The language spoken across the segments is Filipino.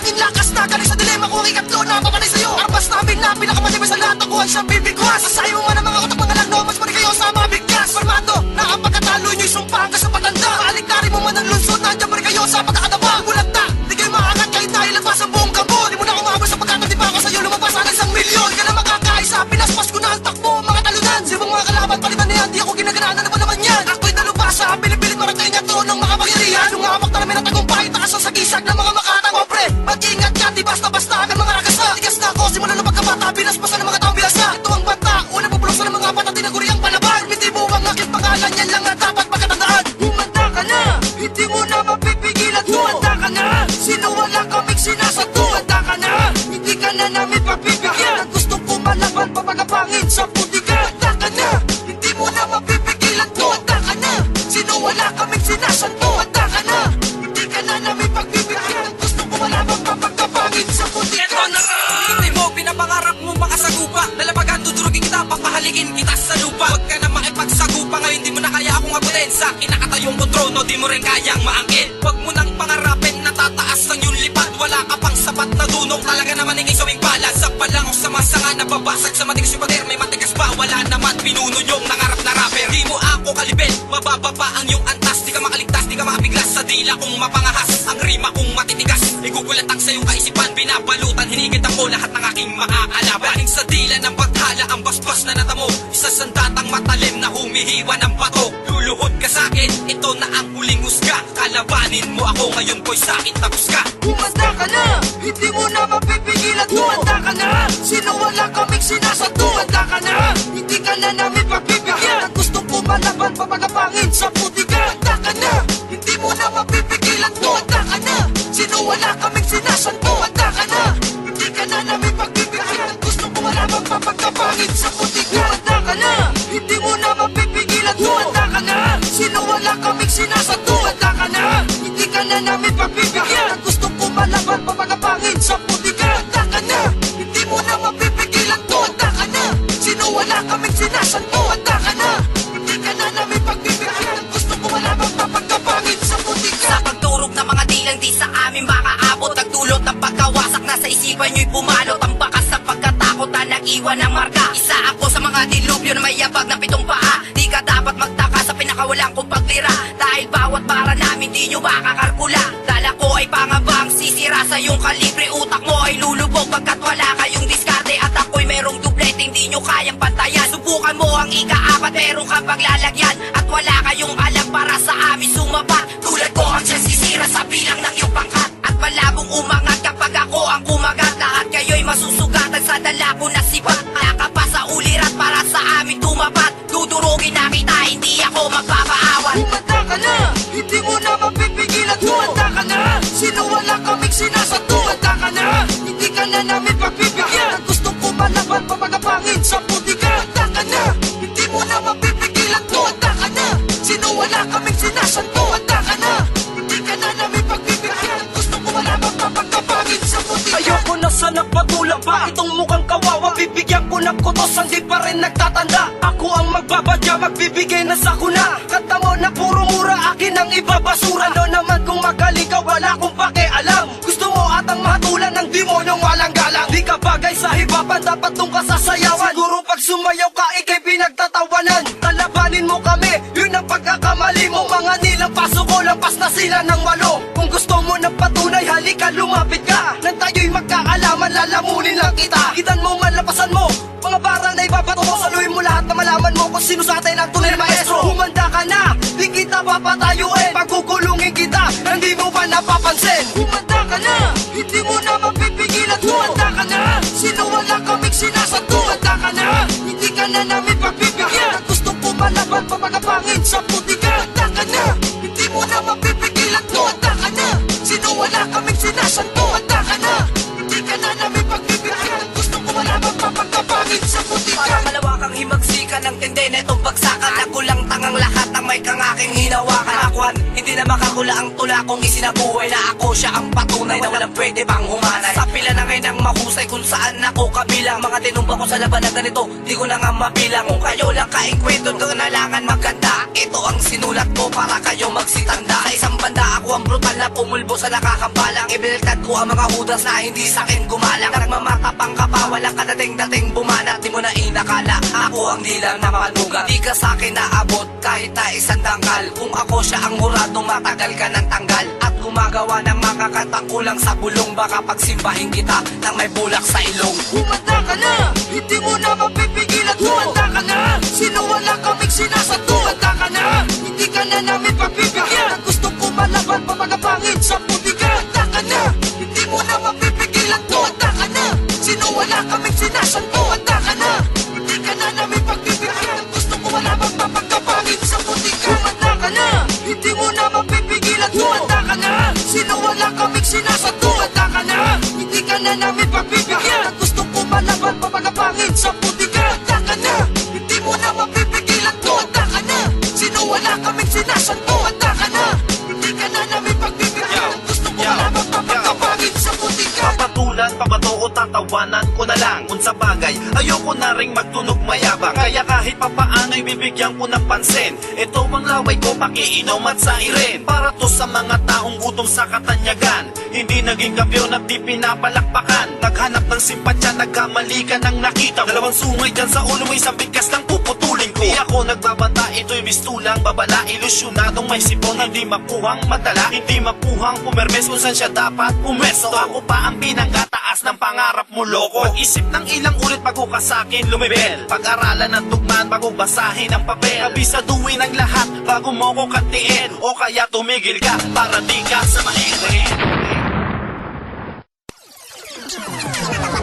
aking lakas na galing sa dilema ko ang ikatlo na papanay sa'yo. Arpas namin na pinakamatibay sa lahat, ako ay siyang bibigwas. Sasayo man ang mga utak mga lagno, mas mali kayo sa mabigkas. Formado na ang pagkatalo nyo'y sumpa hanggang sa patanda. Maalikari mo man ang lunsod, nandiyan pa rin kayo sa pagkakadapa. Bulagta, di kayo maangat kahit na ilagpas ang buong kampo. Di mo na umabot sa pagkakad, di ba ako sa'yo lumabas ang 1,000,000. Di ka na makakaisa, pinaspas ko na ang takbo, mga talunan. Sibong mga kalaban, palitan na yan, di ako ginaganaan, ano ba naman yan? Ako'y nalubasa, pinipilit marating niya to ng mga pangyarihan. Nung hawak na namin ang tagumpay, taas ang sagisag ng mga makatang opre. Mag-ingat ka, di basta-basta ang mga ragasa. Tigas na ako, simula ng pagkabata, binaspasan ng mga taong bilasa. Ito ang banta, unang pupulusan ng mga bata, tinaguri ang palaban. Hindi mo ang aking pangalan, yan lang ang dapat pagkatandaan. Humanda ka na, hindi mo na mapipigilan. Humanda ka na, sino wala kaming sinasato. Humanda ka na, hindi ka na namin pagbibigyan. Ang gustong kumalaban, papagapangin sa putika. Humanda ka na, hindi mo na mapipigilan. Humanda ka na, sino wala kaming sinasato. Humanda ka na, hindi ka na namin pagbibigyan. Ang gustong kumalaban, papagapangin sa putika. Ito na ka! Hindi mo pinapangarap mo makasagupa. Dalabagan dudurugin kita, papahalikin kita sa lupa. Huwag ka na makipagsagupa, ngayon di mo na kaya akong abutin. Sa akin nakatayong ko trono, di mo rin kayang maangkin. Huwag mo nang pangarapin na tataas ng iyong lipad. Wala ka pang sapat na dunong, talaga naman ingay sawing pala. Sa palangok sa masanga, nababasag sa matigas yung pader. May matigas ba? Wala naman pinuno yung nangarap na rapper. Di mo ako kalibin, mababa pa ang iyong antas. Di ka makaligtas, di ka makapiglas sa dila kong mapangahas. Ang rima kong matitigas, igugulatang sa iyong kaisipan. Binabalutan, hinigit ako lahat ng aking makakalaban. Galing sa dila ng paghala, ang basbas na natamo. Isa sandatang matalim na humihiwa ng bato. Luluhod ka sa akin, ito na ang huling husga. Kalabanin mo ako, ngayon ko'y sa akin tapos ka. Humanda ka na, hindi mo na mapipigilan. Humanda ka na, sino wala kaming sinasato. Humanda ka na, hindi ka na namin pagbibigyan. Ang gustong kumalaban, papagapangin sa putika. Humanda ka na, hindi mo na mapipigilan. Humanda ka na, sino wala kaming sinasato. Humanda ka na, hindi ka na namin pagbibigyan. Ang gustong kumalaban, papagapangin sa putika. Humanda ka na, hindi mo na mapipigilan. Humanda ka na, sino wala kaming sinasato. Humanda ka na, hindi ka na namin pagbibigyan. Ang gustong kumalaban, papagapangin sa putika. Humanda ka na, hindi mo na mapipigilan. Humanda ka na, sino wala kaming sinasato. Humanda ka na, hindi ka na namin pagbibigyan. Ang gustong kumalaban, papagapangin sa putika. Sa pagturog ng mga dilang di sa amin makaabot. Nagdulot ng pagkawasak na sa isipan nyo'y pumalot. Ang bakas sa pagkatakot na nag-iwan ng marka. Isa ako sa mga dilubyo na may yabag ng 7 paa. Di ka dapat magtaka sa pinakawalang kong paglira. Dahil bawat bara namin di nyo makakarkula. Dala ko ay pangabang sisira sa iyong kalibre. Utak mo ay lulubog pagkat wala kayong diskarte. At ako'y merong dubleteng di nyo kayang pantayan. Subukan mo ang ika-4, meron kang paglalagyan. At wala kayong alam para sa amin sumabat. Tulad ko ang siyang sisira sa bilang ng iyong pangkat. At malabong umangat kapag ako ang kumagat. Lahat kayo'y masusugatan sa dala ko na sipat. Naka pa sa ulirat para sa amin tumapat. Dudurugin na kita, hindi ako magpapaawat. Humanda ka na, hindi mo na mapipigilan. Humanda ka na, sino wala kaming sinasato. Humanda ka na, hindi ka na namin pagbibigyan. Ang gustong kumalaban, papagapangin sa putika. Humanda ka na, hindi mo na mapipigilan. Humanda ka na, sino wala kaming sinasato. Humanda ka na, hindi ka na namin pagbibigyan. Ang gustong kumalaban, papagapangin sa putika. Ayoko na sana patulang pa itong mukhang kawawa. Bibigyan ko ng kutos, hindi pa rin nagtatanda. Ako ang magbabadya, magbibigay na sa kuna. Kanta mo na puro mura, akin ang ibabasura. Ano naman kung magaling ka, wala akong pakialam. Gusto mo atang mahatulan ng demonyong walang galang. Di ka bagay sa hibapan, dapat nung kasasayawan. Siguro pag sumayaw ka, ikay pinagtatawanan. Talabanin mo kami, yun ang pagkakamali mo. Mga nilang pasok ko, lampas na sila ng walo. Kung gusto mo ng patunay, halika lumapit ka. Nang tayo'y magkaalaman, lalamunin lang kita. Kitan mo, malapasan mo, mga barang na ibabato mo. Saluhin mo lahat na malaman mo kung sino sa atin ang tunay na maestro. Humanda ka na, di kita papatayuin. Pagkukulungin kita, hindi mo ba napapansin? Humanda ka na, hindi mo na mapipigilan. Humanda ka na, sino wala kaming sinasato. Humanda ka na, hindi ka na namin pagbibigyan. Ang gustong kumalaban, papagapangin sa putika. Humanda ka na, hindi mo na mapipigilan. Humanda ka na, sino wala kaming sinasato. Humanda ka na, hindi ka na namin pagbibigyan. Ang gustong kumalaban, papagapangin sa putika. Para malawakang himagsikan ng tindi na itong bagsakan. Ako lang tangang lahat ng may kang aking hinawakan. Akwan, hindi Hindi na makakula ang tula kung isinabuhay na ako siya ang patunay na walang pwede pang humanay. Sa pila na ngayon ang mahusay kung saan ako kabilang. Mga tinumba ko sa laban na ganito, di ko na nga mabilang. Kung kayo lang kaingkwento, kailangan maganda. Ito ang sinulat ko para kayo magsitanda. Sa isang banda ako ang brutal na pumulbo sa nakakambalang. Ibiltad ko ang mga hudas na hindi sa akin gumalang. Nagmamatapang ka pa, walang kadating-dating bumanat. Di mo na inakala, ako ang dilang na manugat. Di ka sa akin naabot kahit na isang dangkal. Kung ako siya ang muradong matagal ka ng tanggal. At gumagawa ng mga katang kulang sa bulong. Baka pagsimbahin kita nang may bulak sa ilong. Humanda ka na, hindi mo na mapipigilan. Humanda ka na, sino wala kaming sinasagot. Humanda ka na, hindi ka na namin pagbibigyan. Ang gusto ko malaban pa mga pangit sa pubigan. Humanda ka na, hindi mo na mapipigilan. Humanda ka na, sino wala kaming sinasagot. Humanda ka na, hindi ka na namin pagbibigyan. Ang gusto ko malaban pa mga pangit sa pubigan. Humanda ka na, hindi mo na mapipigilan. Humanda ka na, sino wala kaming sinasagot. Humanda ka na, hindi ka na namin pagbibigyan. Ang gusto ko malaban pa mga pangit sa pubigan. Humanda ka na, hindi mo na mapipigilan. Humanda ka na, sino wala kaming sinasagot. Humanda ka na, hindi ka na namin pagbibigyan. Ang gusto ko malaban pa mga pangit sa pubigan. Papatulan, pabato o tatawanan ko na lang. Kung sa bagay, ayoko na ring magtunog mayabang. Kaya kahit papaano'y bibigyan ko ng pansin. Ito ang laway ko, pakiinom at sairin. Para to sa mga taong gutom sa katanyagan. Hindi naging kampiyon at di pinapalakpakan. Naghanap ng simpatsya, nagkamali ka ng nakita mo. Dalawang sungay dyan sa ulo mo, isang bigkas lang puputulin ko. Di ako nagbabanta, ito'y bistulang babala. Ilusyonadong may sipon, hindi makuhang madala. Hindi mapuhang pumermes kung saan siya dapat pumesto. Ako pa ang pinagkataas ng pangarap mo, loko. Mag-isip ng ilang ulit bago ka sa'kin lumibel. Pag-aralan ng tugman bago basahin ang papel. Kabisaduhin ang lahat bago mo ko kantiin. O kaya tumigil ka para di ka sa maingin.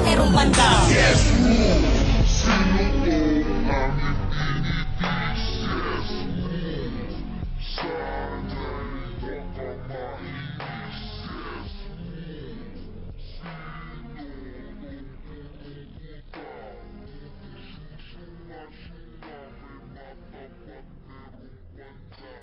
Terong banda.